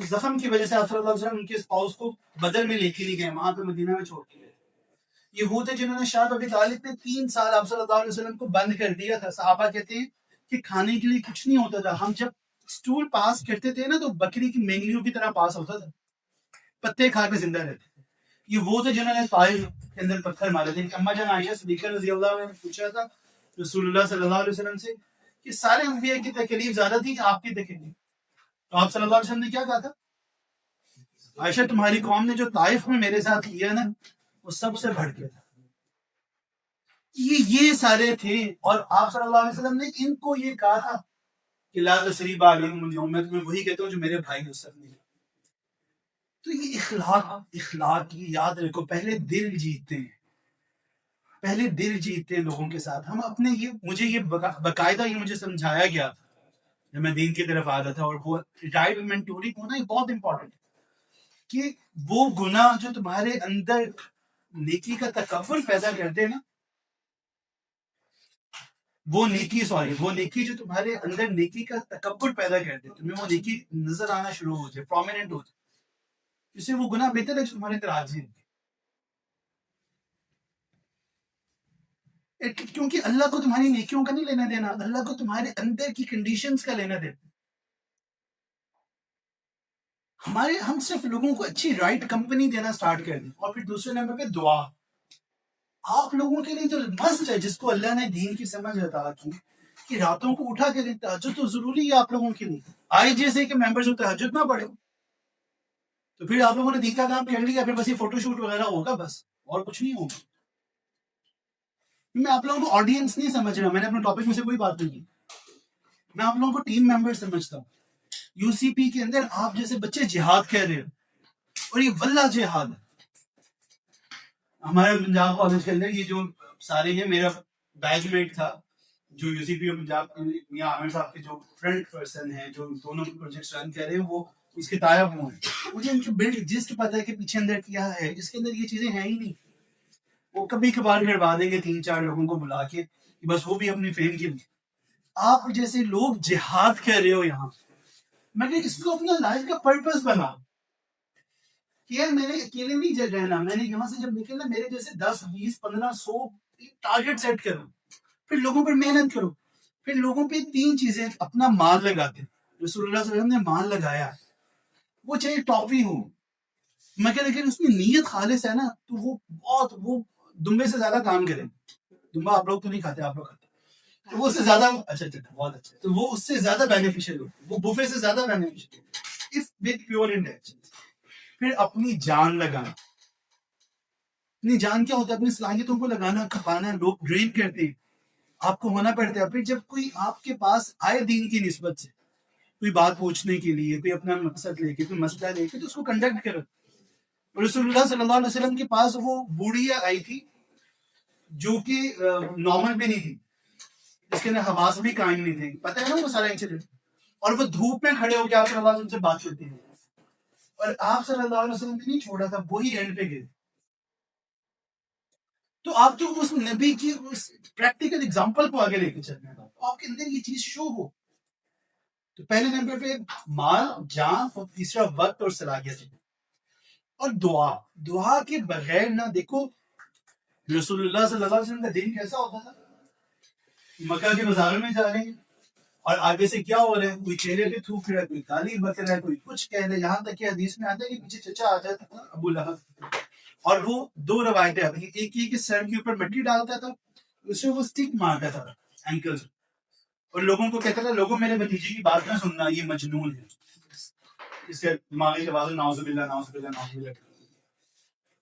زخم کی وجہ سے آپ صلی اللہ علیہ وسلم ان کے اسپاؤس کو بدر میں لے کے نہیں گئے, وہاں پہ مدینہ میں چھوڑ کے گئے. یہ وہ تھے جنہوں نے شاہ ابی طالب نے 3 سال آپ صلی اللہ علیہ وسلم کو بند کر دیا تھا. صحابہ کہتے ہیں کہ کھانے کے لیے کچھ نہیں ہوتا تھا, ہم جب اسٹول پاس کرتے تھے نا تو بکری کی مینگلیوں کی طرح پاس ہوتا تھا, پتے کھا کے زندہ رہتے. یہ وہ تھے جنہوں نے طائف کے اندر پتھر مارے تھے. اما جان عائشہ صدیقہ رضی اللہ عنہ نے پوچھا تھا رسول اللہ صلی اللہ علیہ وسلم سے کہ سارے انبیاء کی تکلیف زیادہ تھی کہ آپ کی تکلیف؟ تو آپ صلی اللہ علیہ وسلم نے کیا کہا تھا؟ عائشہ تمہاری قوم نے جو طائف میں میرے ساتھ کیا نا وہ سب سے بڑھ کے تھا. یہ سارے تھے, اور آپ صلی اللہ علیہ وسلم نے ان کو یہ کہا تھا کہ لا تثریب علیکم اليوم, میں تمہیں وہی کہتا ہوں جو میرے بھائی یوسف نے. تو یہ اخلاق کی یاد رکھو, پہلے دل جیتتے ہیں, پہلے دل جیتتے ہیں لوگوں کے ساتھ. ہم اپنے مجھے یہ باقاعدہ یہ مجھے سمجھایا گیا تھا جب میں دین کی طرف آ رہا تھا, اور وہ رائٹ مینٹوری ہونا یہ بہت امپورٹنٹ ہے کہ وہ گناہ جو تمہارے اندر نیکی کا تکبر پیدا کرتے ہیں نا, وہ نیکی جو تمہارے اندر نیکی کا تکبر پیدا کرتے, تمہیں وہ نیکی نظر آنا شروع ہو جائے, پرومیننٹ ہو جائے, اس سے وہ گناہ بہتر ہے جو تمہارے اندر عاجزی ہے. کیونکہ اللہ کو تمہاری نیکیوں کا نہیں لینا دینا, اللہ کو تمہارے اندر کی کنڈیشنز کا لینا دینا. ہم صرف لوگوں کو اچھی رائٹ کمپنی دینا سٹارٹ کر دیں. اور پھر دوسرے نمبر پہ دعا. آپ لوگوں کے لیے جو مست ہے, جس کو اللہ نے دین کی سمجھ عطا کی کہ راتوں کو اٹھا کے دیتا, تہجد تو ضروری ہے آپ لوگوں کے لیے. آئی جی سے کہ ممبرز تہجد نہ پڑھے تو پھر آپ لوگوں نے دین کا کام کر لیا, پھر بس یہ فوٹو شوٹ وغیرہ ہوگا بس, اور کچھ نہیں ہوگا. میں آپ لوگوں کو آڈینس نہیں سمجھ رہا, میں نے اپنے ٹاپک میں سے کوئی بات نہیں کی, میں آپ لوگوں کو ٹیم ممبر سمجھتا ہوں. یو سی پی کے اندر آپ جیسے بچے جہاد کہہ رہے ہیں, اور یہ واللہ جہاد ہے. ہمارے پنجاب کالج کے اندر یہ جو سارے ہیں, میرا بیچ میٹ تھا جو یو سی پی اور پنجاب میاں عامر صاحب کے جو فرنٹ پرسن ہیں, جو دونوں پروجیکٹس رن کر رہے ہیں, وہ اس کے تایا وہ ہیں. مجھے ان کی بلڈ جسٹ پتا ہے کہ پیچھے اندر کیا ہے, اس کے اندر یہ چیزیں ہیں ہی نہیں. وہ کبھی کبھار گھڑوا دیں گے 3-4 لوگوں کو بلا کے, بس وہ بھی اپنی فیم کے لیے. آپ جیسے لوگ جہاد کر رہے ہو یہاں, میں نے اس کو اپنا لائف کا پرپس بنا کہ یار میں نے اکیلے نہیں رہنا, میں نے یہاں سے جب نکلنا میرے جیسے 10, 20, 15, 100 ٹارگٹ سیٹ کرو, پھر لوگوں پر محنت کرو. پھر لوگوں پہ 3 چیزیں, اپنا مال لگاتے ہیں. رسول اللہ صلی اللہ علیہ وسلم نے مال لگایا, وہ چاہے ٹاپی ہو, مگر اگر اس میں نیت خالص ہے نا تو وہ دمبے سے زیادہ کام کرے. دمبا آپ لوگ تو نہیں کھاتے, آپ لوگ کھاتے, تو وہ اس سے زیادہ اچھا بہت اچھا, تو وہ اس سے زیادہ بینیفیشل ہو, وہ بوفے سے زیادہ beneficial who if with pure intention. پھر اپنی جان لگانا. اپنی جان کیا ہوتا ہے؟ اپنی صلاحیتوں کو لگانا, کھپانا. لوگ ڈرین کرتے ہیں, آپ کو ہونا پڑتا ہے. پھر جب کوئی آپ کے پاس آئے دین کی نسبت سے, کوئی بات پوچھنے کے لیے, کوئی اپنا مقصد لے کے, کوئی مسئلہ لے کے, تو اس کو کنڈکٹ کرو. رسول اللہ صلی اللہ علیہ وسلم کے پاس وہ بوڑھیا آئی تھی جو کہ نارمل بھی نہیں تھی, اس کے اندر حواس بھی قائم نہیں تھے, پتہ ہے نا وہ سارا انسیڈنٹ. اور وہ دھوپ میں کھڑے ہو کے آپ صلی اللہ علیہ وسلم سے بات کرتی ہیں, اور آپ صلی اللہ علیہ وسلم نے نہیں چھوڑا تھا, وہی اینڈ پہ گئے. تو آپ تو اس نبی کی اس پریکٹیکل اگزامپل کو آگے لے کے چلنا ہے, آپ کے اندر یہ چیز شو ہو. تو پہلے نمبر پہ مال, جان, اور تیسرا وقت اور صلاحیت. اور دعا کے بغیر نہ, دیکھو رسول اللہ صلی اللہ علیہ وسلم کا دین کیسا ہوتا تھا. مکہ کے بازار میں جا رہے ہیں اور آگے سے کیا ہو رہا ہے, کوئی چہرے پہ تھوک رہا ہے, کوئی گالی بک رہا ہے, کوئی کچھ کہہ رہا ہے. یہاں تک کہ حدیث میں آتا ہے کہ پیچھے چچا آ جاتا تھا ابو لہب, اور وہ 2 روایتیں آتی ہیں, ایک یہ کہ سر کے اوپر مٹی ڈالتا تھا, دوسرے وہ اسٹک مارتا تھا اینکل سے, اور لوگوں کو کہتا تھا لوگوں میرے بھتیجے کی بات نہ سننا, یہ مجنون ہے. اس کے دماغی جواز نعوذ باللہ نعوذ باللہ نعوذ باللہ.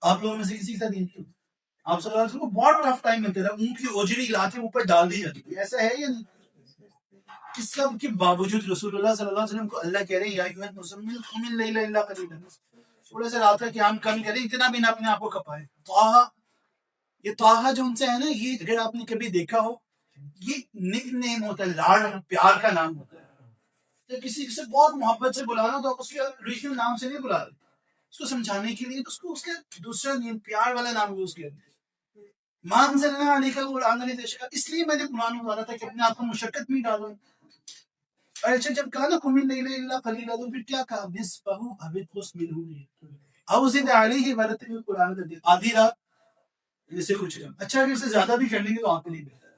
آپ لوگوں میں سے کسی کا دین کیوں؟ آپ صلی اللہ علیہ وسلم کو بہت ٹف ٹائم ملتا تھا, اونٹ کی اوجری لا کے اوپر ڈال دی جاتی تھی. ایسا ہے یا نہیں؟ اس سب کے باوجود رسول اللہ صلی اللہ علیہ وسلم کو اللہ کہہ رہے ہیں یا ایھا المزمل قم اللیل الا قلیلا, تھوڑے سے رات کا قیام کم کریں, اتنا بھی نہ اپنے آپ کو کھپائیں. یہ طٰہٰ جو ان سے ہے نا, یہ اگر آپ نے کبھی دیکھا ہو, یہ نک نیم ہوتا ہے, لاڑ پیار کا نام ہوتا ہے. جب کسی سے بہت محبت سے بلانا تو آپ اس کے اوریجنل نام سے نہیں بلا رہے, اس کو سمجھانے کے لیے اس کو اس کا دوسرا پیار والا نام یوز کیا. ماں انزلنا علیک القرآن لتشقیٰ, اس لیے میں نے قرآن اتارا تھا کہ اپنے آپ کو مشقت میں ڈالوں. اور اچھا جب کہا نا قم اللیل الا قلیلا, تو پھر کیا کہا, نصفہ او انقص منہ او زد علیہ ورتل القرآن ترتیلا. آدھی رات اس سے کچھ کم. اچھا اگر اس سے زیادہ بھی کر لیں گے تو آپ کے لیے بہتر ہے.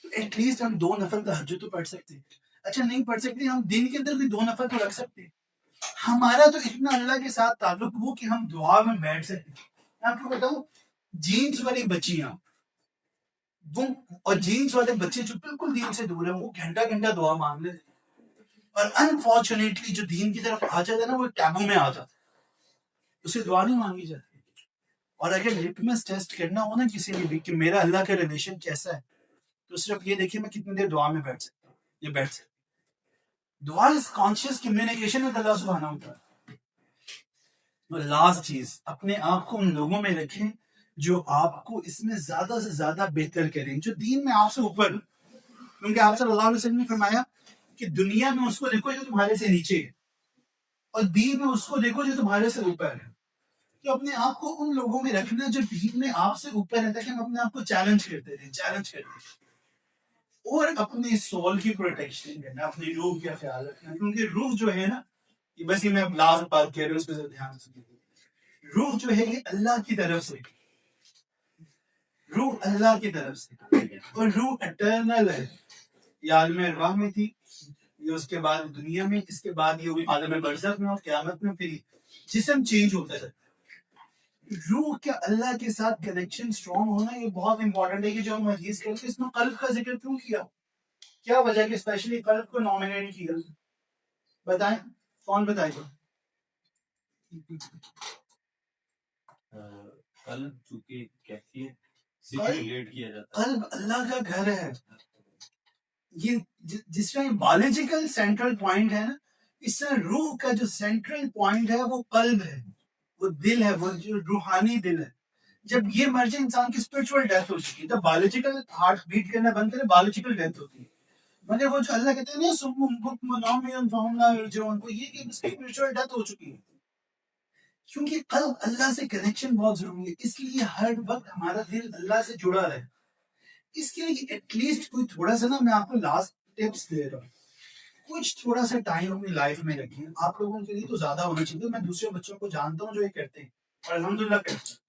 ایٹ لیسٹ ہم 2 نفل تہجد تو پڑھ سکتے ہیں. اچھا نہیں پڑھ سکتے, ہم دن کے اندر بھی 2 نفل تو رکھ سکتے ہیں. ہمارا تو اتنا اللہ کے ساتھ تعلق ہو کہ ہم دعا میں بیٹھ سکتے ہیں. میں آپ کو بتاؤں, جینس والی بچیاں وہ اور جینس والے بچے جو بالکل دین سے دور ہیں وہ گھنٹہ گھنٹہ دعا مانگ لیتے ہیں. اور انفارچونیٹلی جو دین کی طرف آ جاتا ہے نا وہ ٹیبو میں آ جاتا ہے, اسے دعا نہیں مانگی جاتی. اور اگر لٹمس ٹیسٹ کرنا ہو نا کسی بھی کہ میرا اللہ کا ریلیشن کیسا ہے, تو صرف یہ دیکھیے میں کتنی دیر دعا میں بیٹھ سکتا ہوں. یہ بیٹھ سکتا ہوں. دعا از کانشیس کمیونیکیشن ود اللہ سبحانہ و تعالیٰ. اور لاسٹ چیز, اپنے آپ کو ان لوگوں میں رکھیں جو آپ کو اس میں زیادہ سے زیادہ بہتر کریں, جو دین میں آپ سے اوپر. کیونکہ آپ صلی اللہ علیہ وسلم نے فرمایا کہ دنیا میں اس کو دیکھو جو تمہارے سے نیچے ہے, اور دین میں اس کو دیکھو جو تمہارے سے اوپر ہے. تو اپنے آپ کو ان لوگوں میں رکھنا جو دین میں آپ سے اوپر ہے, تاکہ ہم اپنے آپ کو چیلنج کرتے رہیں. اور اپنے سول کی پروٹیکشن کرنا, اپنی روح کا خیال رکھنا. کیونکہ روح جو ہے نا, یہ بس یہ میں لاسٹ بات کہہ رہا ہوں, اس پہ دھیان رکھیے. روح جو ہے یہ اللہ کی طرف سے, روح اللہ کی طرف سے, اور روح اٹرنل ہے. یہ عالم ارواح میں تھی, یہ اس کے بعد دنیا میں, اس کے بعد یہ عالم برزخ میں, اور قیامت میں پھر جسم چینج ہوتا ہے. روح کا اللہ کے ساتھ کنیکشن اسٹرانگ ہونا یہ بہت امپورٹنٹ ہے. کہ جو ہم حدیث کرتے ہیں اس میں قلب کا ذکر کیوں کیا, کیا وجہ کہ اسپیشلی قلب کو نامینیٹ کیا, بتائیں کون بتائے گا. قلب چونکہ کیفیت سے ریلیٹ کیا جاتا ہے. قلب اللہ کا گھر ہے. یہ جس طرح بایولوجیکل سینٹرل پوائنٹ ہے نا, اس طرح روح کا جو سینٹرل پوائنٹ ہے وہ قلب ہے, وہ دل ہے, وہ جو روحانی دل ہے. جب یہ مر جائے انسان کی اسپرچل ڈیتھ ہو چکی ہے. جب بایولوجیکل ہارٹ بیٹ کرنا بند کرے بایولوجیکل ڈیتھ ہوتی ہے. مگر وہ جو اللہ کہتے ہیں نا سم بکم عمی فہم لا یرجعون, کو یہ کہ اس کی اسپرچل ڈیتھ ہو چکی ہے. کیونکہ قلب اللہ سے کنیکشن بہت ضروری ہے. اس لیے ہر وقت ہمارا دل اللہ سے جڑا رہے. اس کے لیے ایٹ لیسٹ کوئی تھوڑا سا نا, میں آپ کو لاسٹ ٹپس دے رہا ہوں, کچھ تھوڑا سا ٹائم اپنی لائف میں رکھیں. آپ لوگوں کے لیے تو زیادہ ہونا چاہیے, میں دوسرے بچوں کو جانتا ہوں جو یہ کرتے ہیں اور الحمدللہ کرتے ہیں.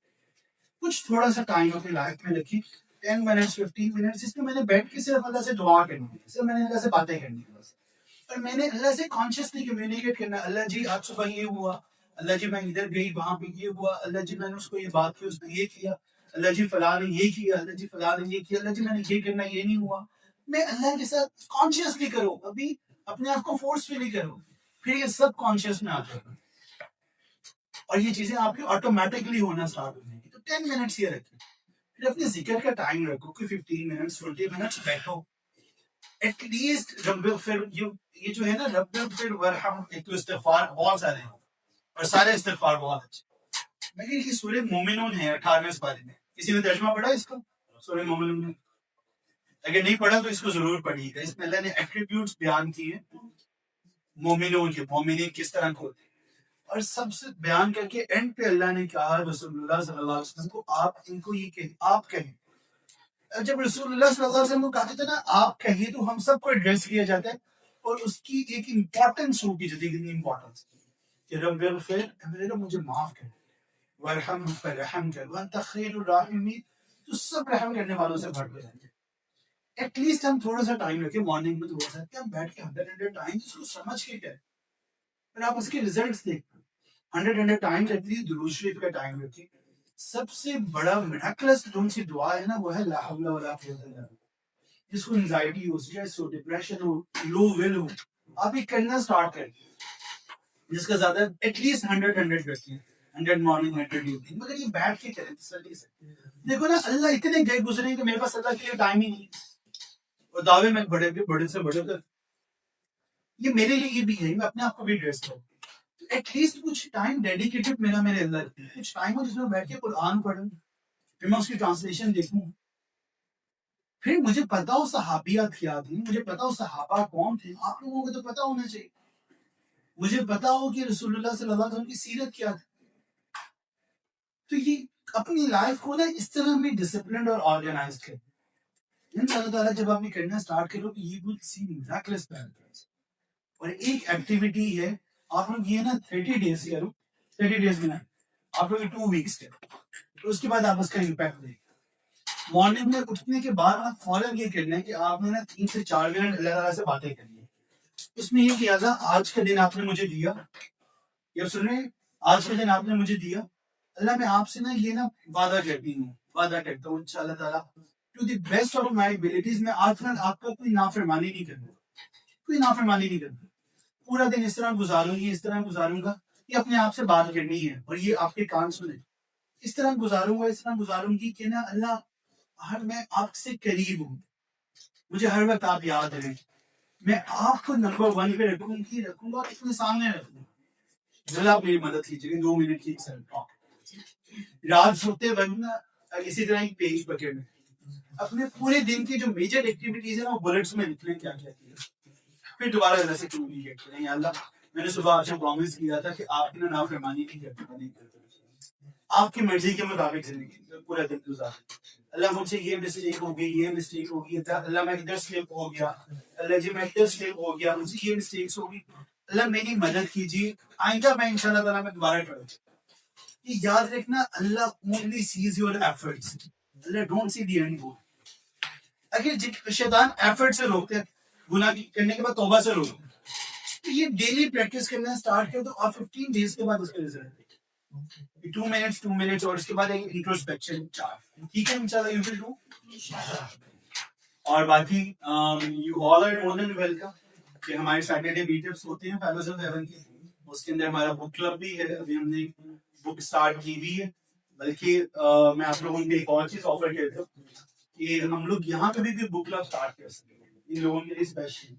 کچھ تھوڑا سا ٹائم اپنی لائف میں رکھیں, 10 منٹس 15 منٹس, جس میں میں نے بیٹھ کے صرف اللہ سے دعا کرنی ہے, صرف میں نے اللہ سے باتیں کرنی ہے بس. اور میں نے اللہ سے کانشیسلی کمیونیکیٹ کرنا, اللہ جی آج صبح یہ ہوا, اللہ جی میں ادھر گئی وہاں پہ یہ ہوا, اللہ جی میں نے اس کو یہ بات کی اس نے یہ کیا, اللہ جی فلاں نے یہ کیا, اللہ جی فلاں نے یہ کیا, اللہ جی میں نے یہ کرنا یہ نہیں ہوا. میں اللہ کے ساتھ کانشیسلی کرو, ابھی اپنے آپ کو فورسفلی کرو, پھر یہ سب کانشیس میں آتا ہے اور یہ چیزیں آپ کی آٹومیٹکلی ہونا اسٹارٹ ہو جائیں گی. تو 10 منٹس یہ رکھیں, پھر اپنے ذکر کا ٹائم رکھو کہ 15 منٹس 20 منٹس بیٹھو. ایٹ لیسٹ رب اغفر, یہ جو ہے نا رب اغفر ورحم, ایک تو استغفار بہت سارے ہیں اور سارے استغفار بہت اچھے. مگر یہ سورہ مومنون ہے 18ویں پارے میں. کسی نے ترجمہ پڑھا اس کا سورہ مومنون میں؟ اگر نہیں پڑھا تو اس کو ضرور پڑھیے گا. اس میں اللہ نے ایٹریبیوٹس بیان کیے ہیں مومنون کے, مومنین کس طرح کو ہوتے ہیں, اور سب سے بیان کر کے اینڈ پہ اللہ نے کہا رسول اللہ صلی اللہ علیہ وسلم کو آپ ان کو یہ کہیں, آپ کہیں. جب رسول اللہ صلی اللہ علیہ وسلم کو کہتے تھے نا آپ کہیے, تو ہم سب کو ایڈریس کیا جاتا ہے اور اس کی ایک امپورٹنس ہوگی جاتی ہے. کتنی امپورٹنس کہ رب اغفر, میرے رب مجھے معاف کر, ورحم پر رحم کر, وانت خیر الراحمین, تو سب رحم کرنے والوں سے بڑھ کے رہتے ہیں. ایٹ لیسٹ ہم تھوڑا سا ٹائم رکھیں مارننگ میں, تھوڑا سا کہ ہم بیٹھ کے 100 ٹائم اس کو سمجھ کے کریں, پھر آپ اس کے ریزلٹس دیکھیں. 100 ٹائم رکھ لیے, درود شریف کا ٹائم رکھیں. سب سے بڑا میراکلس جو سی دعا ہے نا وہ ہے لا حول ولا قوت الا باللہ. جس کو انزائٹی ہو, اسٹریس ہو, ڈپریشن ہو, لو ول ہو, آپ یہ کرنا سٹارٹ کریں. جس کا زیادہ ایٹ لیسٹ 100 کرتی ہیں, 100 مارننگ 100 ایوننگ, مگر یہ بیٹھ کے کریں تسلی سے. دیکھو نا اللہ اتنے گئے گزرے کہ میرے پاس اللہ کے لیے ٹائم ہی نہیں, اور دعوے میں بڑے سے بڑے کر, یہ میرے لیے یہ بھی ہے, میں اپنے آپ کو بھی ایڈریس کروں. ایٹ لیسٹ کچھ ٹائم ڈیڈیکیٹڈ میرا میرے اللہ کے لیے, کچھ ٹائم ہو جس میں بیٹھ کے قرآن پڑھوں, پھر میں اس کی ٹرانسلیشن دیکھوں, پھر مجھے پتا ہو صحابیات کیا تھی, مجھے پتا ہو صحابہ کون تھے. آپ لوگوں کو تو پتا ہونا چاہیے. مجھے پتا ہو کہ رسول اللہ صلی اللہ علیہ وسلم کی سیرت کیا تھی. تو یہ اپنی لائف کو نا اس طرح میں ڈسپلنڈ اور آرگنائزڈ کریں. انشاءاللہ تعالیٰ جب آپ نے کرنا سٹارٹ کرو تو یہ will see miraculous miracles. اور ایک ایکٹیویٹی ہے, آپ لوگ یہ نا 30 days کرو, 30 days میں نا after 2 weeks کے تو اس کے بعد آپ اس کا امپیکٹ دیکھیں. مارننگ میں اٹھنے کے بعد آپ فوراً یہ کرنا ہے کہ آپ نے نا 3 سے 4 منٹ اللہ تعالیٰ سے باتیں کرنی ہے. اس میں یہ کیا تھا آج کا دن آپ نے مجھے دیا, یا سن رہے آج کا دن آپ نے مجھے دیا, اللہ میں آپ سے نا یہ نا وعدہ کرتا ہوں انشاءاللہ تعالیٰ to the best of my abilities میں آج کل آپ کا کوئی نافرمانی نہیں کروں, پورا دن اس طرح گزاروں گا. یہ اپنے آپ سے بات کرنی ہے اور یہ آپ کے کان سنیں. اس طرح گزاروں گی کہ نا اللہ میں آپ سے قریب ہوں, مجھے ہر وقت آپ یاد رہیں, میں آپ کو نمبر 1 پہ رکھوں گا اپنے سامنے رکھوں گا. ذرا آپ میری مدد کیجیے 2 منٹ کی سیلف ٹاک. رات سوتے وقت نا اسی طرح ایک پیج پکڑنا, اپنے پورے دن کی جو میجر ایکٹیویٹیز ہیں نا وہ بلٹس میں لکھ لیں کیا کیا کیا, پھر دوبارہ اللہ سے کمیونیکیٹ کریں یا اللہ میں نے صبح آپ سے پرومس کیا تھا کہ آپ کی نافرمانی نہیں کرتے, آپ کی مرضی کے مطابق زندگی پورا دن گزاریں. اللہ مجھ سے یہ مسٹیک ہوگی اللہ میں ادھر سلپ ہو گیا, اللہ جی میں ادھر سلپ ہو گیا, مجھے یہ مسٹیکس ہوگی, اللہ میری مدد کیجیے, آئندہ میں انشاءاللہ تعالیٰ میں دوبارہ ٹرائی. یہ یاد رکھنا اللہ only sees your efforts, Allah don't see the end goal. اگر شیطان ایفرٹ سے روکتے ہیں, گناہ کرنے کے بعد توبہ سے روکتے ہیں, تو یہ ڈیلی پریکٹس کرنا اسٹارٹ کر دو اور 15 ڈیز کے بعد اس کا رزلٹ 2 منٹس اور اس کے بعد ایک انٹروسپیکشن 4. ٹھیک ہے انشاءاللہ یو ول ڈو. اور باقی you all are more than welcome کہ ہمارے سیٹرڈے میٹ اپس ہوتے ہیں فیلوز آف ہیون کے, اس کے اندر ہمارا بک کلب بھی ہے. ابھی ہم نے بک اسٹارٹ کی ہوئی ہے, بلکہ میں آپ لوگوں کو ایک اور چیز آفر کرتا ہوں کہ ہم لوگ یہاں پہ بھی بک کلب اسٹارٹ کر سکتے ہیں ان لوگوں کے لیے اسپیشلی,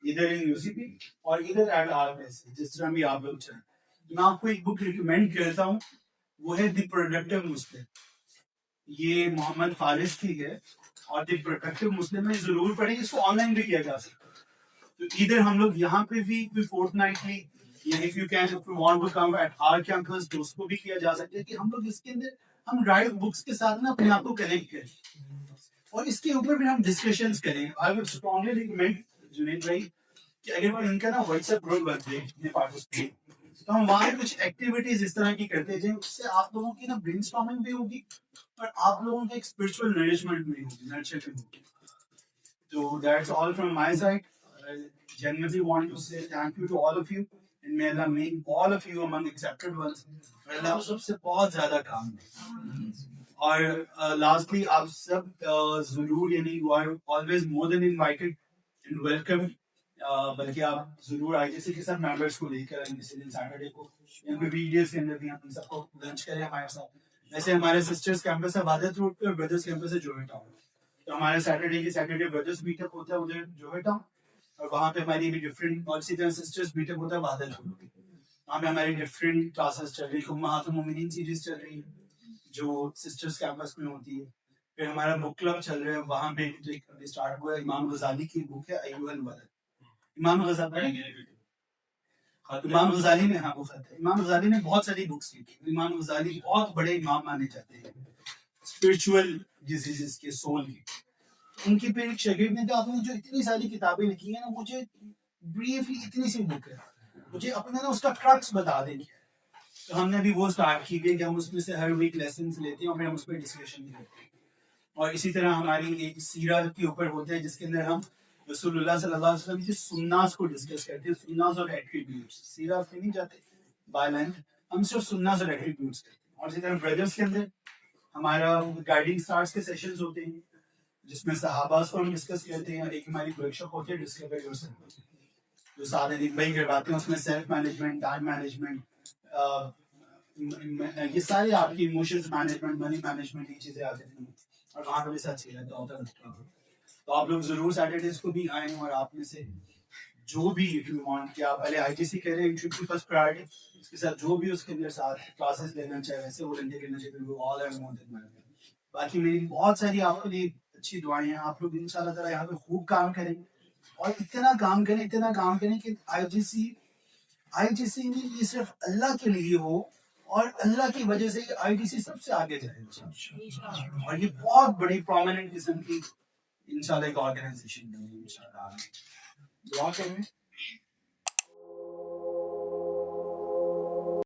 ادھر ان UCP اور ادھر ایٹ RS, جس طرح بھی آپ لوگ چاہیں. میں آپ کو ایک بک ریکمینڈ کرتا ہوں, وہ ہے دی پروڈکٹیو مسلم. یہ محمد فارس کی ہے اور دی پروڈکٹیو مسلم میں ضرور پڑھیں, اس کو آن لائن بھی کیا جا سکتا ہے. تو ادھر ہم لوگ یہاں پہ بھی کوئی فورتھ نائٹلی یا if you can if you want to come at our campus تو اس کو بھی کیا جا سکتا ہے کہ ہم لوگ اس کے اندر ہم رائٹ بکس کے ساتھ نا اپنے آپ کو کنیکٹ کریں اور اس کے اوپر بھی ہم ڈسکشنز کریں. I would strongly recommend Junaid بھائی کہ اگر وہ ان کا نا واٹس ایپ گروپ بنتے ہیں پارٹیسپیٹ, تو ہم وہاں کچھ ایکٹیویٹیز اس طرح کی کرتے جائیں, اس سے آپ لوگوں کی نا برین اسٹارمنگ بھی ہوگی اور آپ لوگوں کے ایک اسپرچل نرچمنٹ بھی ہوگی, نرچرنگ ہوگی. تو that's all from my side. Genuinely want to say thank you to all of you and may Allah make all of you among accepted ones. اللہ سب سے بہت زیادہ کام ہے. اور lastly آپ سب ضرور یعنی you are always more than invited and welcome. بلکہ آپ ضرور IGC کے ساتھ ممبرس کو لے کر آئیں کسی دن سیٹرڈے کو, یا کوئی ویڈیوز کے اندر بھی ہم سب کو لنچ کریں ہمارے ساتھ. ویسے ہمارے سسٹرز کیمپس ہے وادت روڈ پہ اور بردرز کیمپس ہے جوہر ٹاؤن, تو ہمارے سیٹرڈے بردرز میٹ اپ ہوتا ہے ادھر جوہر ٹاؤن, اور وہاں پہ ہماری بھی ڈفرینٹ, اور اسی طرح سسٹرز میٹ اپ ہوتا ہے وادت روڈ پہ. وہاں پہ ہماری ڈفرینٹ کلاسز چل رہی ہیں, امہات المومنین سیریز چل رہی ہے جو سسٹرز کیمپس میں ہوتی ہے. پھر ہمارا بک کلب چل رہا ہے, وہاں پہ اسٹارٹ ہوا ہے, امام غزالی کی بک ہے ایھا الولد. امام غزالی نے وہ خط ہے, امام غزالی نے بہت ساری بکس لکھی. امام غزالی بہت بڑے امام مانے جاتے ہیں اسپرچول ڈیزیزز کے, سول کے. ان کی پھر ایک شاگرد نے کہا آپ نے جو اتنی ساری کتابیں لکھی ہیں نا, مجھے بریفلی اتنی سی بک ہے, مجھے اپنا نا اس کا ٹرکس بتا دیں. تو ہم نے ابھی وہ اسٹارٹ کی ہے کہ ہم اس میں سے ہر ویک لیسنس لیتے ہیں اور پھر ہم اس پہ ڈسکشن کرتے ہیں. اور اسی طرح ہماری ایک سیرت کے اوپر ہوتا ہے جس کے اندر ہم رسول اللہ صلی اللہ علیہ وسلم کی سنت کو ڈسکس کرتے ہیں, سنت اور ایٹریبیوٹس. سیرت پہ نہیں جاتے بائی لینتھ, ہم صرف سنت اور ایٹریبیوٹس کرتے ہیں. اور اسی طرح بردرس کے اندر ہمارا گائیڈنگ اسٹارس کے سیشنز ہوتے ہیں جس میں صحابہ کو ہم ڈسکس کرتے ہیں. ایک ہماری ورک شاپ ہوتی ہے ڈسکور یورسیلف جو سارے دن بھائی کرواتے ہیں, اس میں سیلف مینجمنٹ, ٹائم مینجمنٹ, یہ سارے آپ کی ایموشنز مینجمنٹ, منی مینجمنٹ, یہ چیزیں آتی ہیں. اور وہاں پہ بھی سچ ہوتا ہے. تو آپ لوگ ضرور سیٹرڈیز کو بھی آئیں, اور آپ میں سے جو بھی اف یو وانٹ کہ آپ پہلے IGC کہہ رہے ہیں, شوڈ بی فرسٹ پرائورٹی, اس کے ساتھ جو بھی اس کے اندر ساتھ کلاسز لینا چاہے ویسے والنٹیئر کرنا چاہیے, وہ آل آر مور دین ویلکم. باقی میری بہت ساری آپ کے لیے اچھی دعائیں ہیں. آپ لوگ انشاءاللہ تعالیٰ یہاں پہ خوب کام کریں, اور اتنا کام کریں کہ IGC میں یہ صرف اللہ کے لیے ہو, اور اللہ کی وجہ سے IGC سب سے آگے جائے, اور یہ بہت بڑی پرومیننٹ قسم کی انشاءاللہ ایک آرگنائزیشن بنے. انشاءاللہ دعا کریں.